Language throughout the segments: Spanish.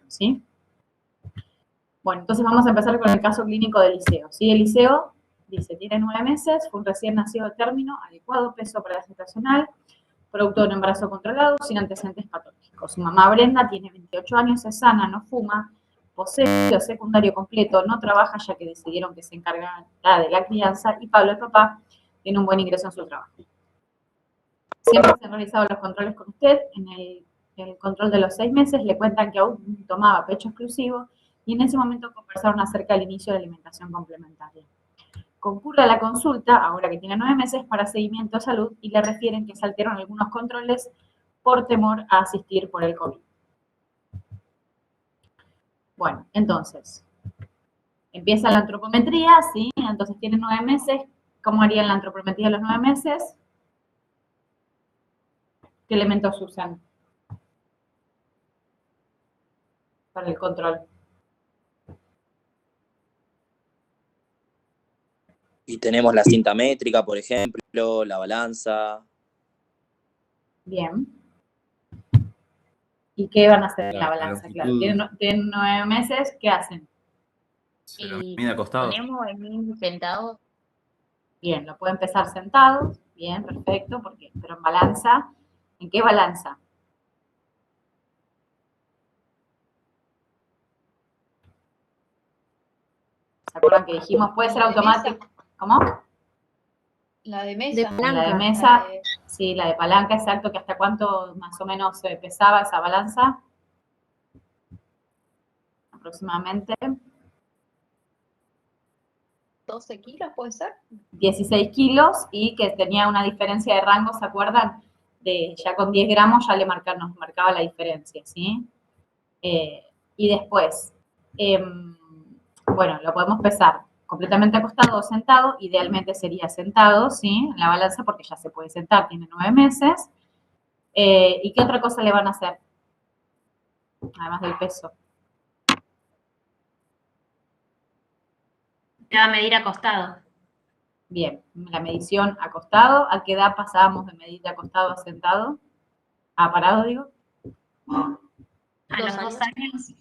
¿sí? Bueno, entonces vamos a empezar con el caso clínico de Eliseo, ¿sí? Eliseo dice, tiene 9 meses, fue un recién nacido de término, adecuado peso para la gestacional, producto de un embarazo controlado, sin antecedentes patológicos. Su mamá Brenda tiene 28 años, es sana, no fuma, posee estudio secundario completo, no trabaja ya que decidieron que se encarga de la crianza, y Pablo, el papá, tiene un buen ingreso en su trabajo. Siempre se han realizado los controles con usted. En el control de los 6 meses le cuentan que aún tomaba pecho exclusivo y en ese momento conversaron acerca del inicio de la alimentación complementaria. Concurre a la consulta, ahora que tiene 9 meses, para seguimiento de salud y le refieren que saltaron algunos controles por temor a asistir por el COVID. Bueno, entonces, empieza la antropometría, ¿sí? Entonces tiene 9 meses. ¿Cómo harían la antropometría a los 9 meses? ¿Qué elementos usan para el control? Y tenemos la cinta métrica, por ejemplo, la balanza. Bien. ¿Y qué van a hacer en la balanza? Claro, tienen 9 meses, ¿qué hacen? Se lo mide acostados. Ponemos el mismo sentado. Bien, lo pueden pesar sentados, bien, perfecto, pero en balanza, ¿en qué balanza? ¿Se acuerdan que dijimos? Puede ser automático. ¿Cómo? La de mesa. La de mesa, sí, la de palanca, exacto, que hasta cuánto más o menos pesaba esa balanza. Aproximadamente. 12 kilos, ¿puede ser? 16 kilos y que tenía una diferencia de rango, ¿se acuerdan? Ya con 10 gramos ya nos marcaba la diferencia, ¿sí? Y después, bueno, lo podemos pesar completamente acostado o sentado, idealmente sería sentado, ¿sí? En la balanza porque ya se puede sentar, tiene 9 meses. ¿Y qué otra cosa le van a hacer? Además del peso. Te va a medir acostado. Bien, la medición acostado. ¿A qué edad pasábamos de medir de acostado a sentado? ¿A parado, digo? A los 2 años.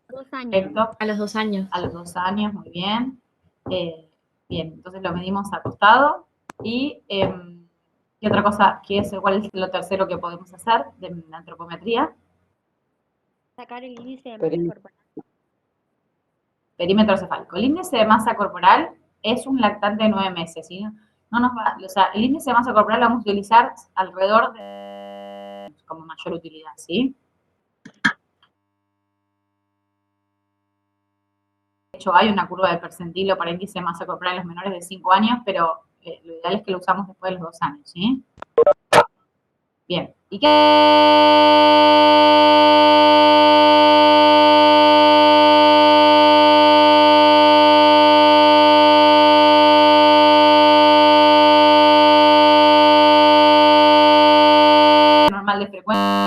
2 años. Perfecto. A los 2 años. A los 2 años, muy bien. Bien, entonces lo medimos acostado. Y, ¿qué otra cosa? ¿Cuál es lo tercero que podemos hacer de la antropometría? Sacar el índice de masa corporal. Perímetro cefálico. El índice de masa corporal es un lactante de 9 meses, ¿sí? No nos va, o sea, el índice de masa corporal lo vamos a utilizar alrededor de como mayor utilidad, ¿sí? De hecho, hay una curva de percentilo para índice de masa corporal en los menores de 5 años, pero lo ideal es que lo usamos después de los 2 años, ¿sí? Bien. ¿Y qué? Normal de frecuencia.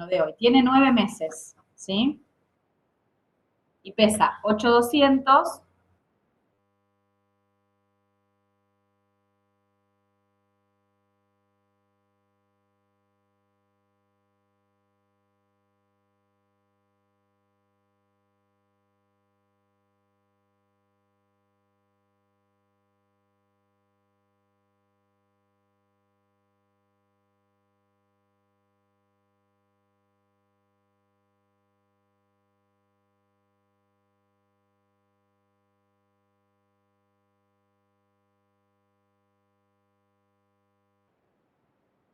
De hoy. Tiene 9 meses, ¿sí? Y pesa 8,200.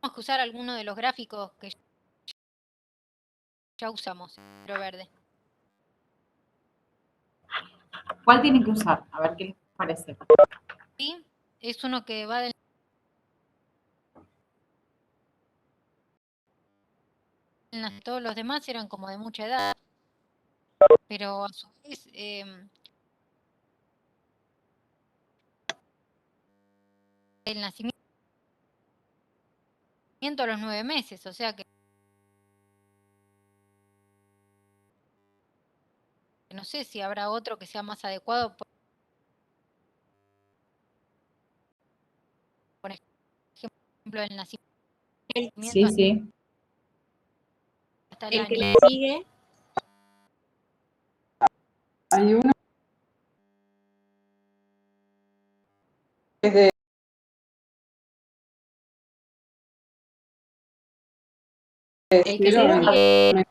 Tenemos que usar alguno de los gráficos que ya usamos, pero verde. ¿Cuál tienen que usar? A ver qué les parece. ¿Sí? Es uno que va del todos los demás eran como de mucha edad, pero a su vez el nacimiento a los 9 meses, o sea que no sé si habrá otro que sea más adecuado, por ejemplo, el Sí, nacimiento sí. hasta el El que año. le sigue, Hay uno que es de el que cero le a sigue,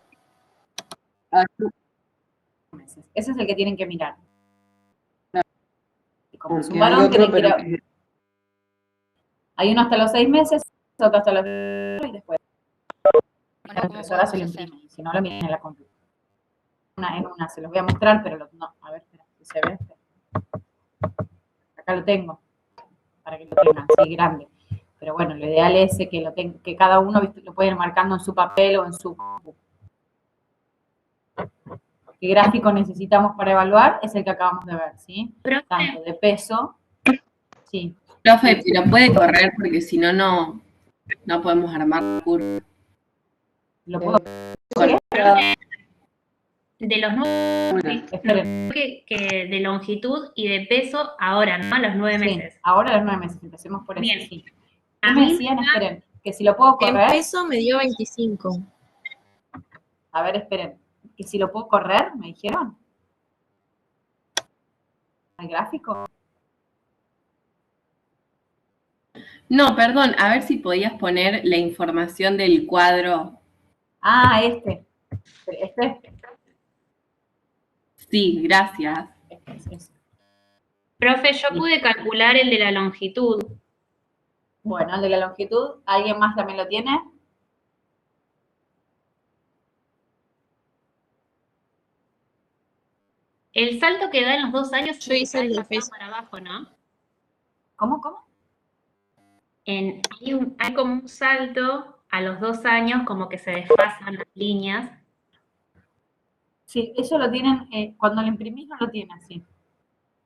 Meses. Ese es el que tienen que mirar. Y como es un porque hay varón, otro, tienen que pero ir hay uno hasta los 6 meses, otro hasta los y después Bueno, la ¿cómo impresora se lo podemos hacer? imprime. Y si no, lo miren en la computadora. En una se los voy a mostrar, pero no. A ver, espera, si se ve. Acá lo tengo, para que lo tengan así grande. Pero bueno, lo ideal es que cada uno, ¿viste?, lo puede ir marcando en su papel o en su... ¿Qué gráfico necesitamos para evaluar? Es el que acabamos de ver, ¿sí? Profe, Tanto de peso, sí. profe, pero puede correr porque si no, no podemos armar la curva. Lo puedo... de los 9, Esperen, que de longitud y de peso ahora, ¿no? A los 9 sí, meses. ahora los 9 meses, empecemos por eso, Bien. sí. ¿Qué A me mí decían? me da- Esperen, que si lo puedo en correr, peso me dio 25. a ver, esperen, que si lo puedo correr, me dijeron, al gráfico. No, perdón, a ver si podías poner la información del cuadro. Ah, este, Sí, gracias. es. Profe, yo pude calcular el de la longitud. Bueno, el de la longitud, ¿alguien más también lo tiene? El salto que da en los 2 años Yo es hice el de de allá peso. para abajo, ¿no? ¿Cómo? Hay como un salto a los 2 años, como que se desfasan las líneas. Sí, eso lo tienen, cuando lo imprimís no lo tiene así.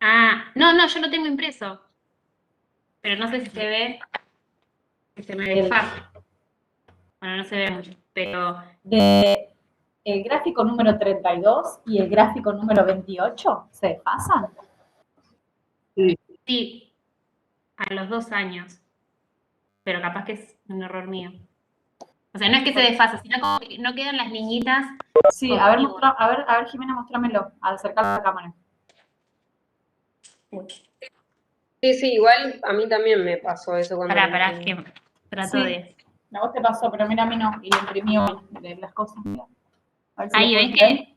Ah, no, yo lo tengo impreso. Pero no sé si se ve, que se me desfasa. Bueno, no se ve mucho, pero El gráfico número 32 y el gráfico número 28 se desfasan. sí, a los 2 años. Pero capaz que es un error mío. O sea, no es que se desfasa, sino como que no quedan las liñitas. Sí, a ver, a ver, Jimena, mostrámelo, al acercar la cámara. Sí, sí, igual a mí también me pasó eso cuando lo Pará, es imprimí. que trato Sí, de... a vos te pasó, pero mira, a mí no, y lo imprimí hoy, de las cosas. A ver si Ahí, lo ¿ves pueden ver.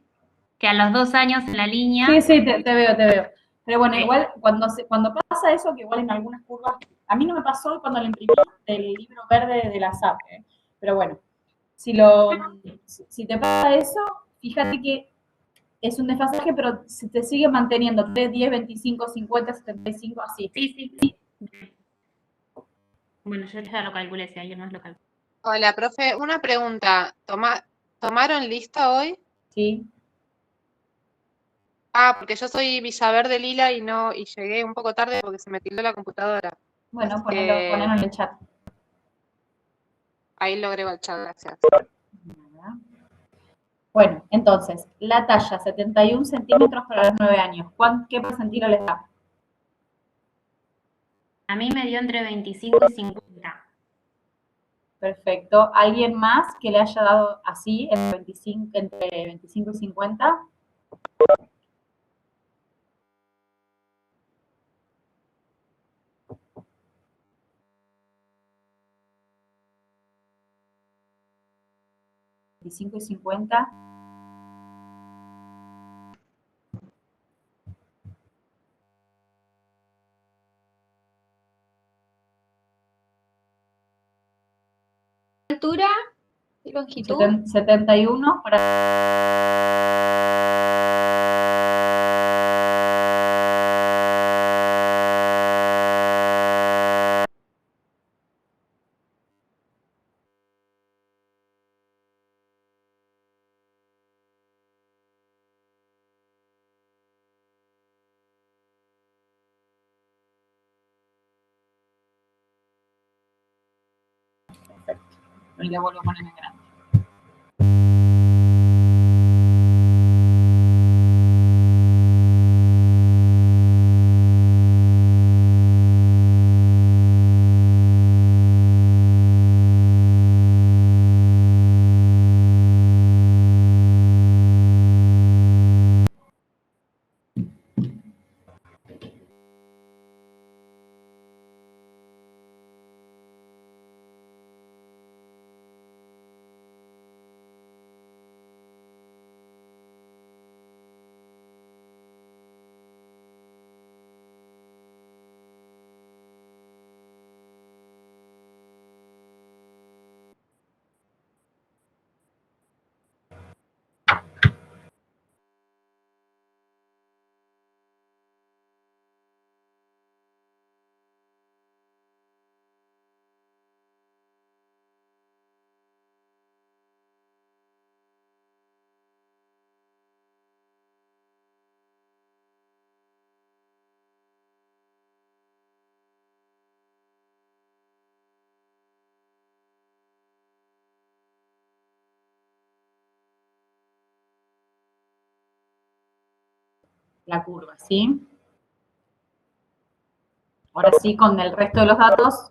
que a los 2 años en la línea... Sí, te veo. Pero bueno, Ok. igual cuando pasa eso, que igual en algunas curvas, a mí no me pasó cuando lo imprimí del libro verde de la SAP, ¿eh? Pero bueno, si te pasa eso, fíjate que es un desfasaje, pero se te sigue manteniendo 3, 10, 25, 50, 75, así. Sí. Bueno, yo ya lo calculé, si alguien más lo calcula. Hola, profe, una pregunta. ¿Tomaron lista hoy? Sí. Ah, porque yo soy Villaverde Lila y llegué un poco tarde porque se me tildó la computadora. Bueno, Así ponelo que en el chat. ahí lo agrego al chat, gracias. Bueno, entonces, la talla 71 centímetros para los 9 años. ¿Qué percentilo les da? A mí me dio entre 25 y 50. Perfecto. ¿Alguien más que le haya dado así entre 25 y 50? ¿25 y 50? ¿Altura y longitud? 71 para... Y le vuelvo a poner en grande. La curva, ¿sí? Ahora sí, con el resto de los datos.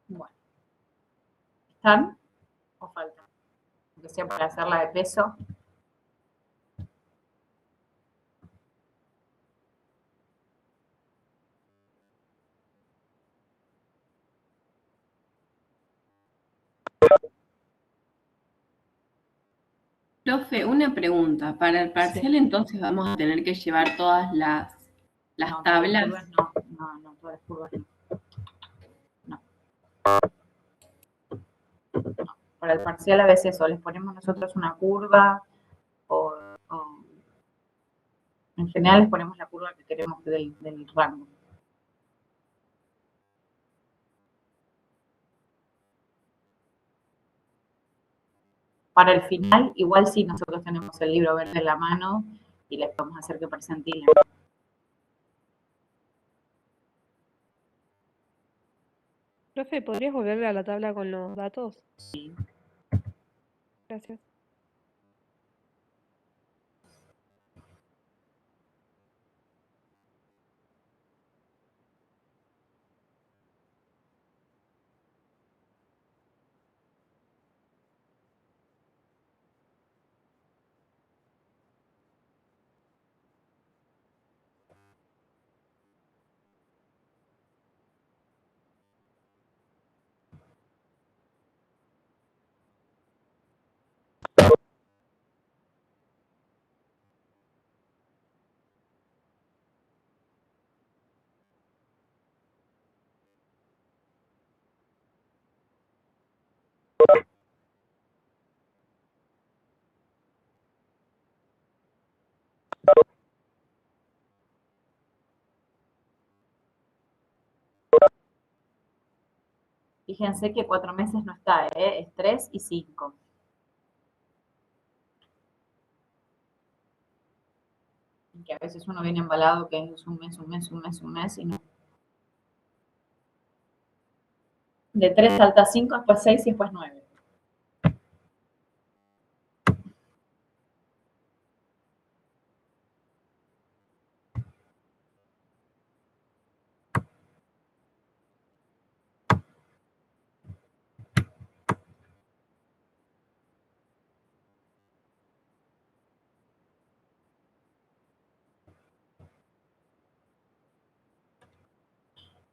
Bueno. ¿Están o faltan? Aunque sea para hacerla de peso. Profe, una pregunta. Para el parcial entonces vamos a tener que llevar todas las No, tablas. todas las curvas no, todas las curvas no. Para el parcial a veces o les ponemos nosotros una curva o en general les ponemos la curva que queremos del rango. Para el final, igual sí nosotros tenemos el libro verde en la mano y les podemos hacer que presentilen. Profe, ¿podrías volverle a la tabla con los datos? Sí. Gracias. Fíjense que 4 meses no está, es 3 y 5. Que a veces uno viene embalado que es un mes y no. De 3 salta 5, después 6 y después 9.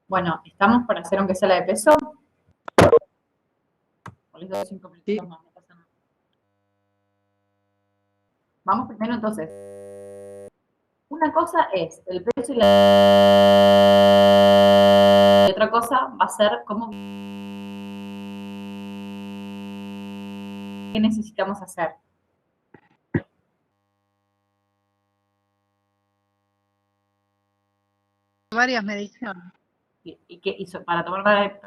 Bueno, ¿estamos para hacer aunque sea la de peso? O les doy 5 minutitos más, no pasa nada. Vamos primero entonces. Una cosa es el peso y la... Y otra cosa va a ser cómo... ¿Qué necesitamos hacer? Varias mediciones. ¿Y qué hizo? Para tomar la...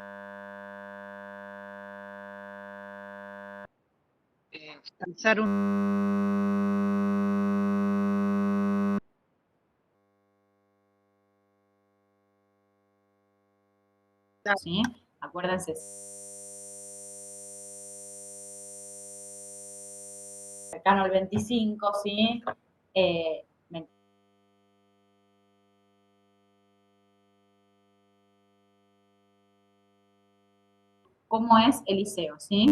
Alzar un... ¿Sí? Acuérdense. Cercano al 25, ¿sí? ¿Cómo es el liceo, sí?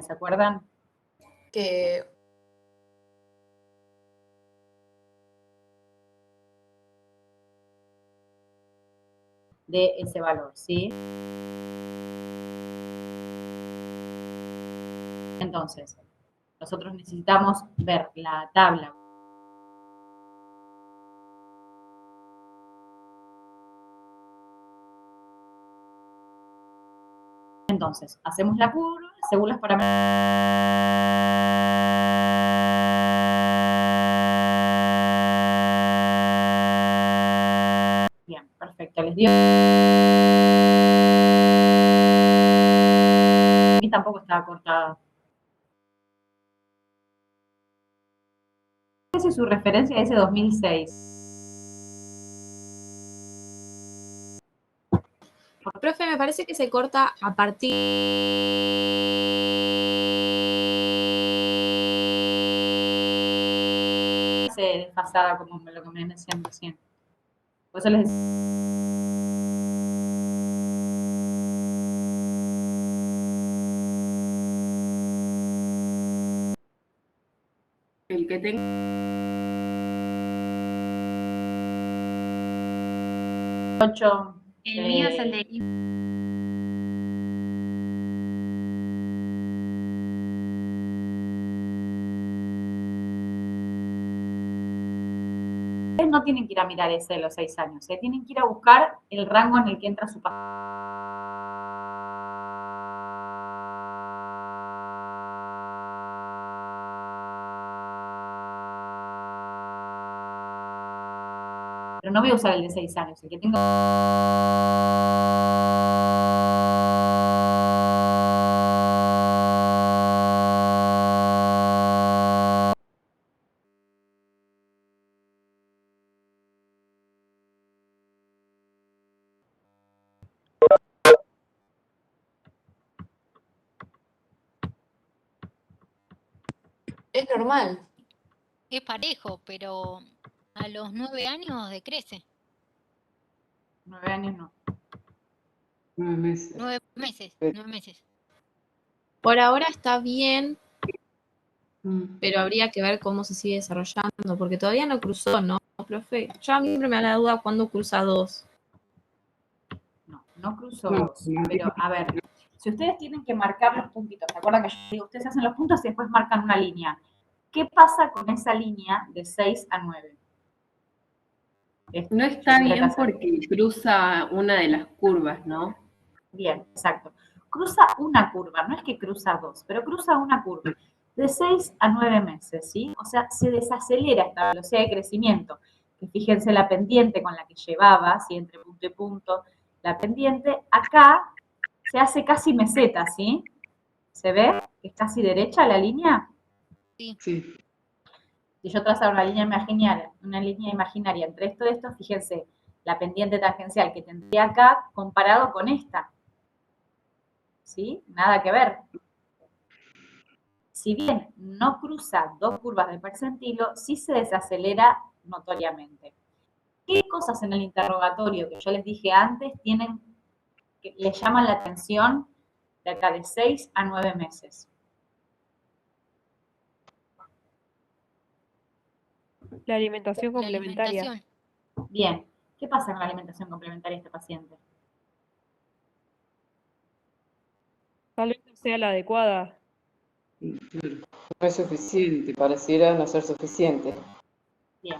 ¿Se acuerdan? Que De ese valor, ¿sí? Entonces, nosotros necesitamos ver la tabla. Entonces, hacemos la curva según los parámetros. Bien, perfecto. Les dio. Y tampoco estaba cortada. Esa es su referencia a ese 2006. profe, me parece que se corta a partir... Desfasada como lo que me decían recién. Por eso les... El que tenga... El mío es el de... Ustedes no tienen que ir a mirar ese de los 6 años, tienen que ir a buscar el rango en el que entra su paciente. Pero no voy a usar el de 6 años, el que tengo... Es normal. Es parejo, pero a los 9 años decrece. 9 años no. 9 meses. 9 meses, 9 meses. Por ahora está bien, pero habría que ver cómo se sigue desarrollando, porque todavía no cruzó, ¿no, profe? Yo a mí siempre me da la duda cuándo cruza 2. No cruzó 2, pero a ver, si ustedes tienen que marcar los puntitos, ¿se acuerdan que yo digo, ustedes hacen los puntos y después marcan una línea? ¿Qué pasa con esa línea de 6 a 9? No está bien porque cruza una de las curvas, ¿no? Bien, exacto. Cruza una curva, no es que cruza 2, pero cruza una curva de 6 a 9 meses, ¿sí? O sea, se desacelera esta velocidad de crecimiento. Que fíjense la pendiente con la que llevaba, ¿sí? Entre punto y punto, la pendiente, acá se hace casi meseta, ¿sí? ¿Se ve? Es casi derecha la línea. Sí. Sí. Si yo trazara una línea imaginaria entre esto y esto, fíjense, la pendiente tangencial que tendría acá comparado con esta. ¿Sí? Nada que ver. Si bien no cruza dos curvas de percentilo, sí se desacelera notoriamente. ¿Qué cosas en el interrogatorio que yo les dije antes que les llaman la atención de acá de 6 a 9 meses? La alimentación La complementaria. alimentación. Bien, ¿qué pasa en la alimentación complementaria de este paciente? Tal vez no sea la adecuada. No es suficiente, pareciera no ser suficiente. Bien,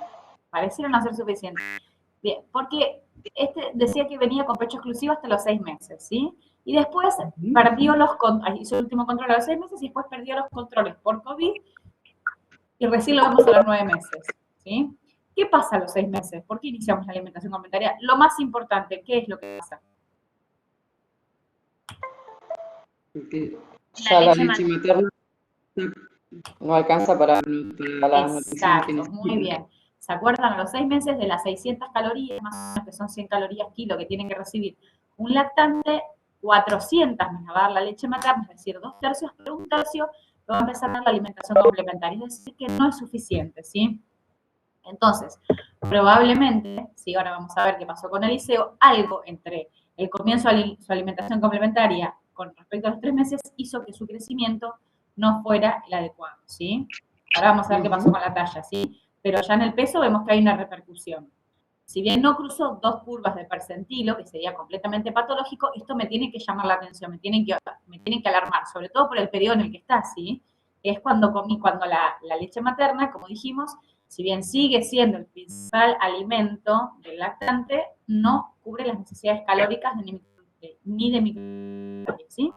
pareciera no ser suficiente. Bien, porque este decía que venía con pecho exclusivo hasta los 6 meses, ¿sí? Y después perdió hizo el último control a los 6 meses y después perdió los controles por COVID y recién lo vemos a los 9 meses, ¿sí? ¿Qué pasa a los 6 meses? ¿Por qué iniciamos la alimentación complementaria? Lo más importante, ¿qué es lo que pasa? Porque ya la leche materna no alcanza para la nutrición que Exacto, necesita. muy bien. ¿Se acuerdan a los 6 meses de las 600 calorías, más o menos que son 100 calorías kilo que tienen que recibir un lactante? 400 nos va a dar la leche materna, es decir, 2/3, pero 1/3 lo va a empezar a dar la alimentación complementaria, es decir, que no es suficiente, ¿sí? Entonces, probablemente, si ahora vamos a ver qué pasó con Eliseo, algo entre el comienzo de su alimentación complementaria con respecto a los 3 meses hizo que su crecimiento no fuera el adecuado, ¿sí? Ahora vamos a ver qué pasó con la talla, ¿sí? Pero ya en el peso vemos que hay una repercusión. Si bien no cruzó dos curvas de percentilo, que sería completamente patológico, esto me tiene que llamar la atención, me tiene que alarmar, sobre todo por el periodo en el que está, ¿sí? Es cuando la leche materna, como dijimos, si bien sigue siendo el principal alimento del lactante, no cubre las necesidades calóricas ni de micronutrientes, ¿sí?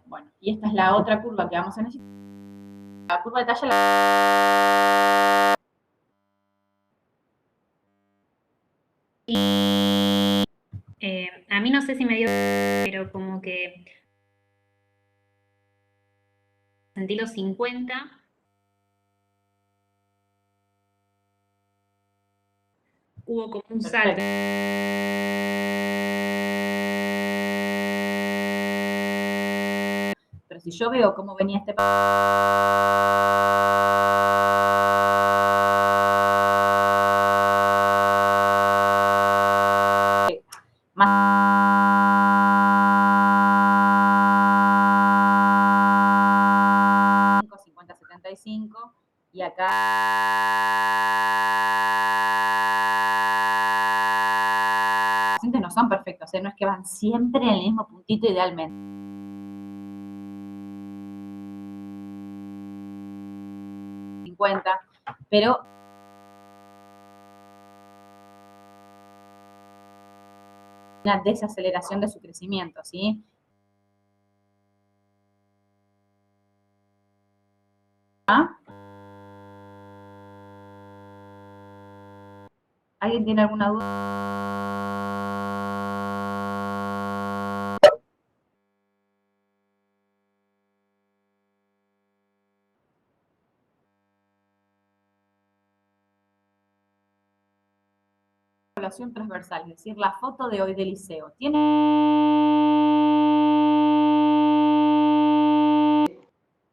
Bueno, y esta es la otra curva que vamos a necesitar. La curva de talla A mí no sé si me dio, pero como que sentí los 50. Hubo como un salto. Pero si yo veo cómo venía este más 50, 75 y acá los pacientes no son perfectos, no es que van siempre en el mismo puntito idealmente. Pero una desaceleración de su crecimiento, ¿sí? ¿Alguien tiene alguna duda? Evaluación transversal, es decir, la foto de hoy del liceo. ¿Tiene?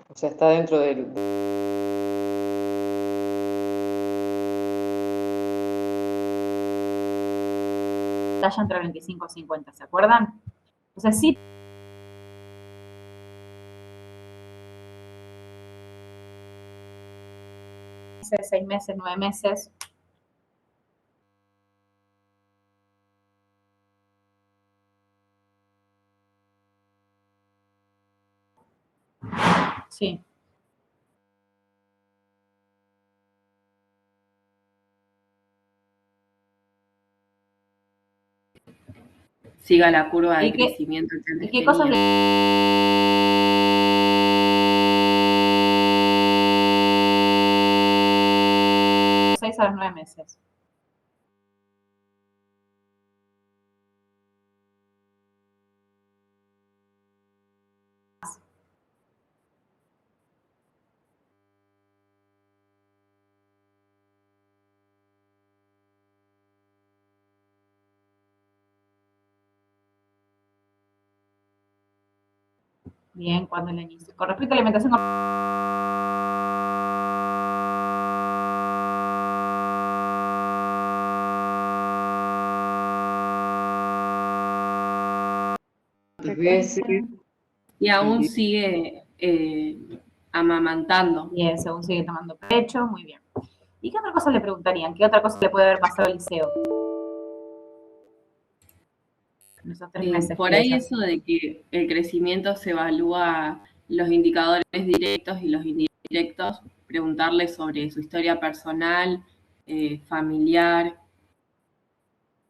O sea, está dentro del... Talla entre 25 y 50, ¿se acuerdan? Entonces sí. 6 meses, 9 meses. Sí. Siga la curva de crecimiento. ¿Y qué cosas le... 6 a los 9 meses. Bien, cuando el inicio. Con respecto a la alimentación, veces. Y aún sigue amamantando. Bien, según sigue tomando pecho, muy bien. ¿Y qué otra cosa le preguntarían? ¿Qué otra cosa le puede haber pasado al liceo? En esos 3 meses. Por ahí eso de que el crecimiento se evalúa los indicadores directos y los indirectos, preguntarle sobre su historia personal, familiar.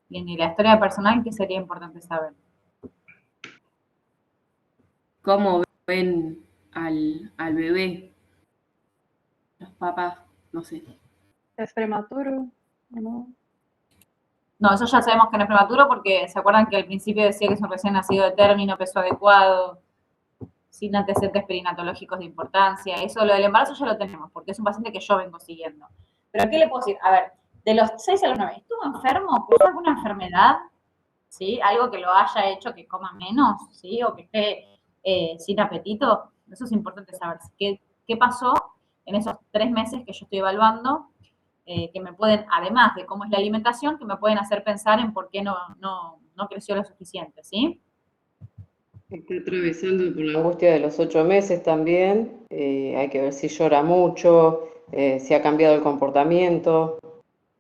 Bien, y la historia personal, ¿qué sería importante saber? ¿Cómo ven al bebé? Los papás, no sé. ¿Es prematuro o no? No, eso ya sabemos que no es prematuro porque se acuerdan que al principio decía que es un recién nacido de término, peso adecuado, sin antecedentes perinatológicos de importancia. Eso, lo del embarazo ya lo tenemos, porque es un paciente que yo vengo siguiendo. Pero ¿qué le puedo decir? A ver, de los 6 a los 9, ¿estuvo enfermo? ¿Cursó alguna enfermedad? ¿Sí? Algo que lo haya hecho que coma menos, ¿sí? O que esté sin apetito. Eso es importante saber. ¿Qué pasó en esos 3 meses que yo estoy evaluando? Que me pueden, además de cómo es la alimentación, que me pueden hacer pensar en por qué no creció lo suficiente, ¿sí? Está atravesando por la angustia de los 8 meses también. Hay que ver si llora mucho, si ha cambiado el comportamiento.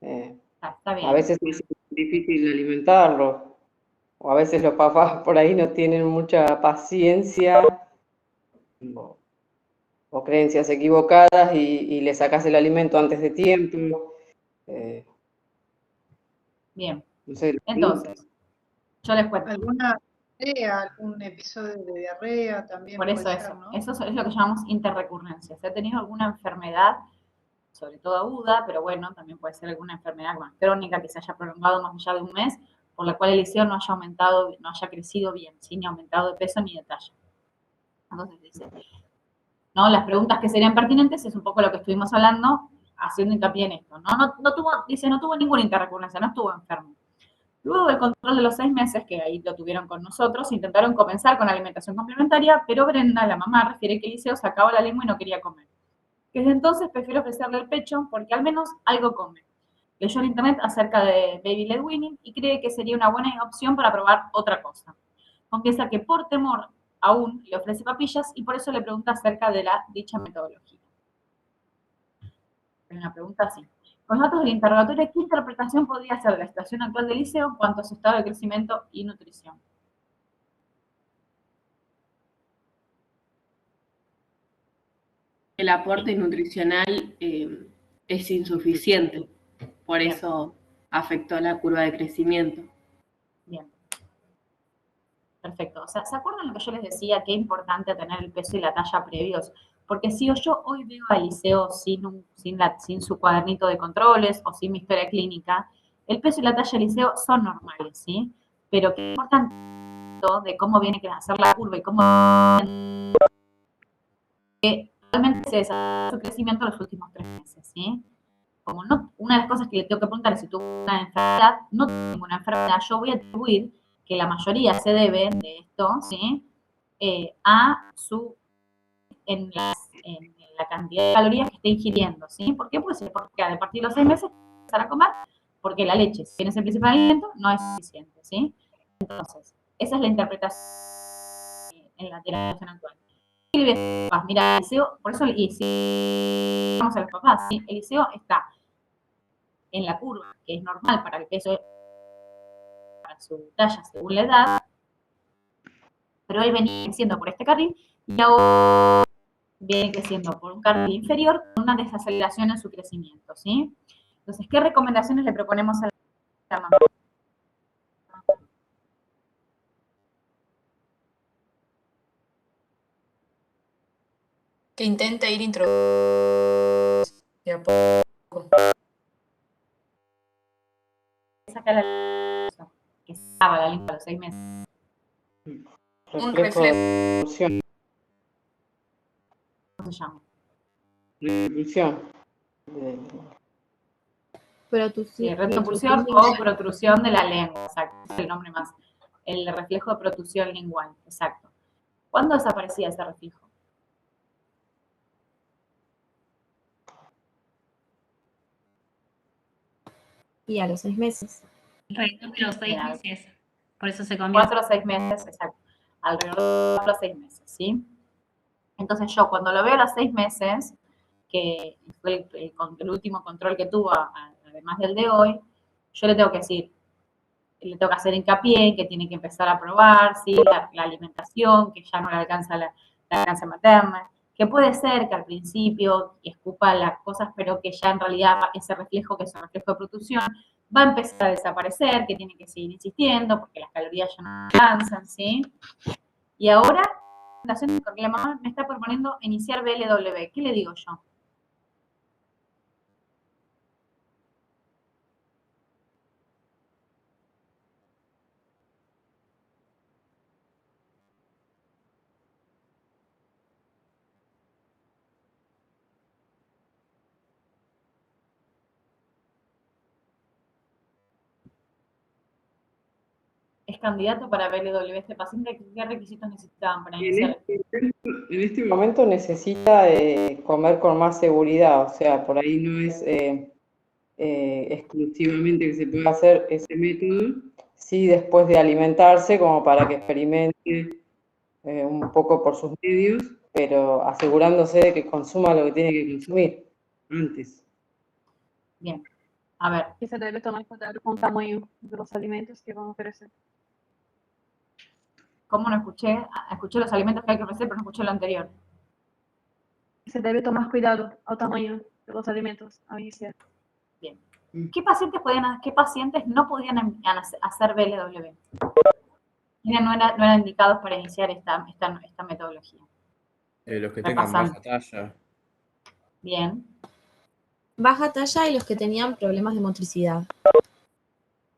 Está bien. A veces es difícil alimentarlo. O a veces los papás por ahí no tienen mucha paciencia o creencias equivocadas y le sacas el alimento antes de tiempo. Bien. No sé, Entonces, yo les cuento. ¿Alguna diarrea, algún episodio de diarrea también? Por eso, puede ser, ¿no? eso es lo que llamamos interrecurrencia. Si ha tenido alguna enfermedad, sobre todo aguda, pero bueno, también puede ser alguna enfermedad más crónica que se haya prolongado más allá de un mes, por la cual el liceo no haya aumentado, no haya crecido bien, ¿sí? Ni aumentado de peso ni de talla. Entonces dice, ¿no? Las preguntas que serían pertinentes es un poco lo que estuvimos hablando, haciendo hincapié en esto, ¿no? No tuvo ninguna interrecurrencia, no estuvo enfermo. Luego del control de los 6 meses, que ahí lo tuvieron con nosotros, intentaron comenzar con alimentación complementaria, pero Brenda, la mamá, refiere que Eliseo sacaba la lengua y no quería comer. Desde entonces prefiero ofrecerle el pecho porque al menos algo come. Leyó en internet acerca de Baby Led Weaning y cree que sería una buena opción para probar otra cosa. Confiesa que por temor aún le ofrece papillas y por eso le pregunta acerca de dicha metodología. Una pregunta así. Con los datos del interrogatorio, ¿qué interpretación podría hacer de la situación actual del liceo en cuanto a su estado de crecimiento y nutrición? El aporte nutricional es insuficiente, por eso afectó la curva de crecimiento. Bien. Perfecto. O sea, ¿se acuerdan lo que yo les decía? Qué importante tener el peso y la talla previos. Porque si yo hoy veo a Eliseo sin su cuadernito de controles o sin mi historia clínica, el peso y la talla de Eliseo son normales, ¿sí? Pero qué importante de cómo viene a hacer la curva y cómo que realmente se desarrolla su crecimiento en los últimos 3 meses, ¿sí? Como no, una de las cosas que le tengo que preguntar es si tuvo una enfermedad, no tengo ninguna enfermedad, yo voy a atribuir que la mayoría se debe de esto, ¿sí? A en la cantidad de calorías que está ingiriendo, ¿sí? ¿Por qué? Pues porque a partir de los 6 meses empezar a comer, porque la leche, si bien es el principal alimento, no es suficiente, ¿sí? Entonces, esa es la interpretación en la terapia actual. ¿Qué le voy a decir a los papás? Mira, Eliseo, por eso, y si vamos a los papás, ¿sí? Eliseo está en la curva, que es normal para el peso, para su talla según la edad, pero él venía creciendo por este carril y ahora viene creciendo por un carril inferior con una desaceleración en su crecimiento, ¿sí? Entonces, ¿qué recomendaciones le proponemos a la mamá? Que intente ir introduciendo de a poco. Saca la que estaba la lengua a los 6 meses. Un reflejo. ¿Cómo se llama? Repulsión. Retropulsión o protrusión de la lengua, exacto, es el nombre más. El reflejo de protrusión lingual, exacto. ¿Cuándo desaparecía ese reflejo? Y a los 6 meses. Alrededor de los 6 meses. Por eso se comienza. 4 o 6 meses, exacto. Alrededor de 4 o 6 meses, ¿sí? Entonces yo cuando lo veo a los 6 meses, que fue el último control que tuvo, además del de hoy, yo le tengo que decir, le tengo que hacer hincapié en que tiene que empezar a probar, ¿sí? la alimentación, que ya no le alcanza la lactancia materna, que puede ser que al principio escupa las cosas, pero que ya en realidad ese reflejo, que es un reflejo de protrusión, va a empezar a desaparecer, que tiene que seguir insistiendo, porque las calorías ya no alcanzan, ¿sí? Y ahora, porque la mamá me está proponiendo iniciar BLW. ¿Qué le digo yo? ¿Es candidato para BLW este paciente? ¿Qué requisitos necesitaban para iniciar? En este momento necesita comer con más seguridad, o sea, por ahí no es exclusivamente que se pueda hacer ese método, sí después de alimentarse como para que experimente un poco por sus medios, pero asegurándose de que consuma lo que tiene que consumir antes. Bien, a ver. Y se debe tomar cuidado con el tamaño de los alimentos que van a ofrecer. ¿Cómo no escuché? Escuché los alimentos que hay que ofrecer, pero no escuché lo anterior. Se debe tomar cuidado al tamaño de los alimentos a iniciar. Bien. ¿Qué pacientes no podían hacer BLW? No eran indicados para iniciar esta metodología. Los que tengan baja talla. Bien. Baja talla y los que tenían problemas de motricidad.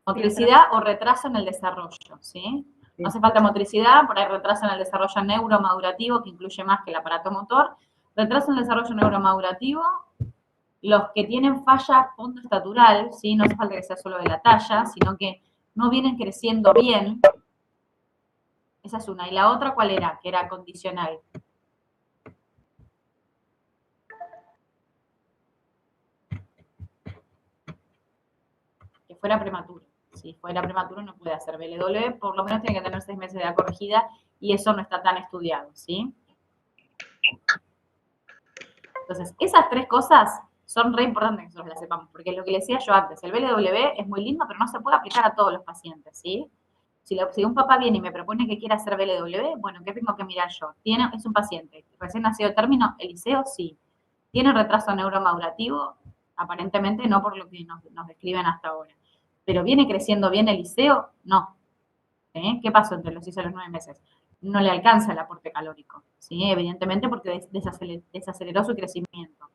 Motricidad o retraso en el desarrollo, ¿sí? No hace falta motricidad, por ahí retraso en el desarrollo neuromadurativo, que incluye más que el aparato motor. Retraso en el desarrollo neuromadurativo, los que tienen falla pontoestatural, ¿sí? No hace falta que sea solo de la talla, sino que no vienen creciendo bien. Esa es una. ¿Y la otra cuál era? Que era condicional. Que fuera prematuro. Si fuera prematuro no puede hacer BLW, por lo menos tiene que tener 6 meses de edad corregida y eso no está tan estudiado, ¿sí? Entonces, esas 3 cosas son re importantes que nosotros las sepamos, porque es lo que les decía yo antes, el BLW es muy lindo, pero no se puede aplicar a todos los pacientes, ¿sí? Si un papá viene y me propone que quiera hacer BLW, bueno, ¿qué tengo que mirar yo? Es un paciente recién nacido de término, Eliseo, sí. ¿Tiene retraso neuromadurativo? Aparentemente no, por lo que nos describen hasta ahora. ¿Pero viene creciendo bien Eliseo? No. ¿Qué pasó entre los 6 y los 9 meses? No le alcanza el aporte calórico, ¿sí? Evidentemente porque desaceleró su crecimiento.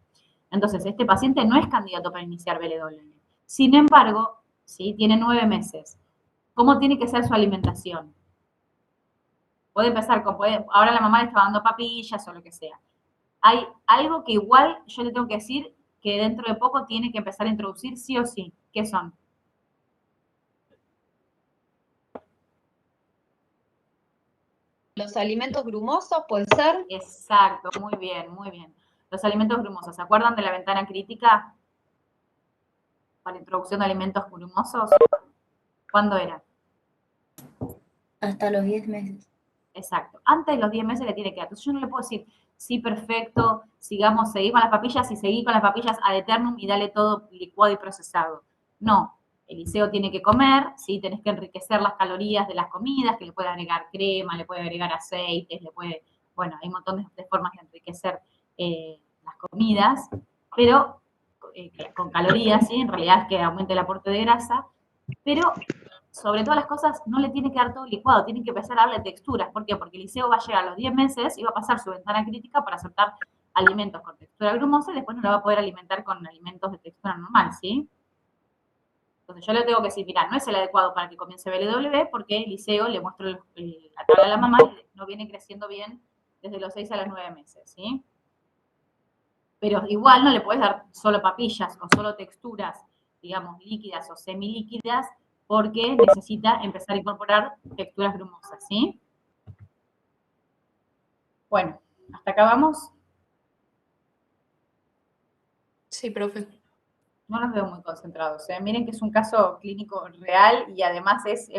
Entonces, este paciente no es candidato para iniciar BLW. Sin embargo, ¿sí? Tiene 9 meses. ¿Cómo tiene que ser su alimentación? Puede empezar ahora la mamá le está dando papillas o lo que sea. Hay algo que igual yo le tengo que decir que dentro de poco tiene que empezar a introducir sí o sí. ¿Qué son? ¿Los alimentos grumosos puede ser? Exacto, muy bien, muy bien. Los alimentos grumosos, ¿se acuerdan de la ventana crítica para introducción de alimentos grumosos? ¿Cuándo era? Hasta los 10 meses. Exacto. Antes de los 10 meses le tiene que dar. Entonces yo no le puedo decir, sí, perfecto, seguí con las papillas y seguí con las papillas ad eternum y dale todo licuado y procesado. No. Eliseo tiene que comer, ¿sí? Tenés que enriquecer las calorías de las comidas, que le puede agregar crema, le puede agregar aceites, bueno, hay un montón de formas de enriquecer las comidas, pero con calorías, ¿sí? En realidad es que aumente el aporte de grasa, pero sobre todas las cosas no le tiene que dar todo licuado, tiene que empezar a darle texturas. ¿Por qué? Porque Eliseo va a llegar a los 10 meses y va a pasar su ventana crítica para aceptar alimentos con textura grumosa y después no la va a poder alimentar con alimentos de textura normal, ¿sí? Entonces yo le tengo que decir, mira, no es el adecuado para que comience BLW porque Eliseo le muestro la tabla a la mamá y no viene creciendo bien desde los 6 a los 9 meses, ¿sí? Pero igual no le puedes dar solo papillas o solo texturas, digamos, líquidas o semilíquidas porque necesita empezar a incorporar texturas grumosas, ¿sí? Bueno, hasta acá vamos. Sí, profe. No los veo muy concentrados. Miren que es un caso clínico real y además es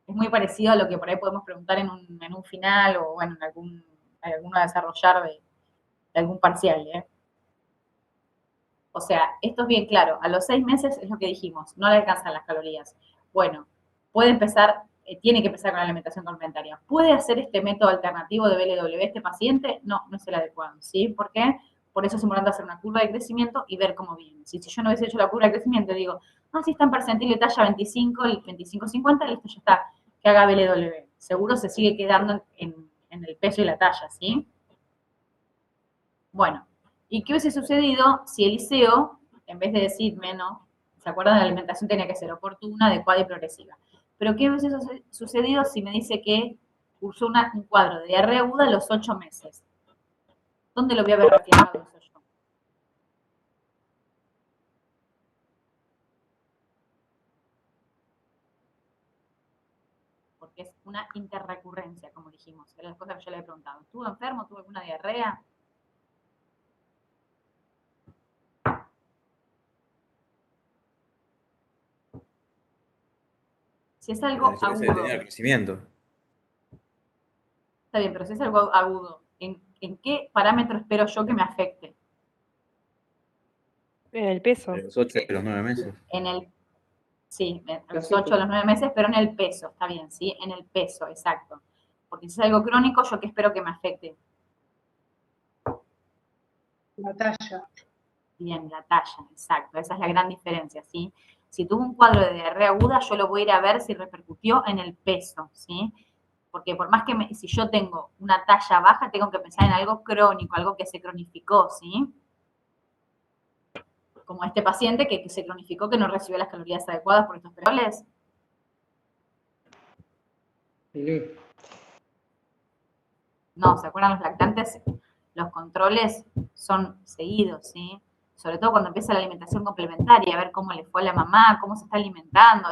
muy parecido a lo que por ahí podemos preguntar en un final o bueno, en alguno a desarrollar de algún parcial. O sea, esto es bien claro. A los 6 meses es lo que dijimos, no le alcanzan las calorías. Bueno, puede empezar, tiene que empezar con la alimentación complementaria. ¿Puede hacer este método alternativo de BLW este paciente? No, no es el adecuado, ¿sí? ¿Por qué? Por eso es importante hacer una curva de crecimiento y ver cómo viene. Si yo no hubiese hecho la curva de crecimiento, digo, si está en percentil de talla 25, el 25-50, listo, ya está, que haga BLW. Seguro se sigue quedando en el peso y la talla, ¿sí? Bueno, ¿y qué hubiese sucedido si Eliseo, en vez de decirme, no, ¿se acuerdan? La alimentación tenía que ser oportuna, adecuada y progresiva. Pero ¿qué hubiese sucedido si me dice que cursó un cuadro de diarrea aguda a los 8 meses? ¿Dónde lo voy a ver reflejado eso yo? Porque es una interrecurrencia, como dijimos. Era la cosa que yo le he preguntado. ¿Estuvo enfermo? ¿Tuvo alguna diarrea? Si es algo agudo. Tenía crecimiento. Está bien, pero si es algo agudo, ¿en qué parámetro espero yo que me afecte? En el peso. De los 8 a los 9 meses. Sí, a los 8 a los 9 meses, pero en el peso, está bien, ¿sí? En el peso, exacto. Porque si es algo crónico, ¿yo qué espero que me afecte? La talla. Bien, la talla, exacto. Esa es la gran diferencia, ¿sí? Si tuvo un cuadro de diarrea aguda, yo lo voy a ir a ver si repercutió en el peso, ¿sí? Porque por más que si yo tengo una talla baja, tengo que pensar en algo crónico, algo que se cronificó, ¿sí? Como este paciente que se cronificó, que no recibió las calorías adecuadas por estos periodos. No, ¿se acuerdan los lactantes? Los controles son seguidos, ¿sí? Sobre todo cuando empieza la alimentación complementaria, a ver cómo le fue a la mamá, cómo se está alimentando.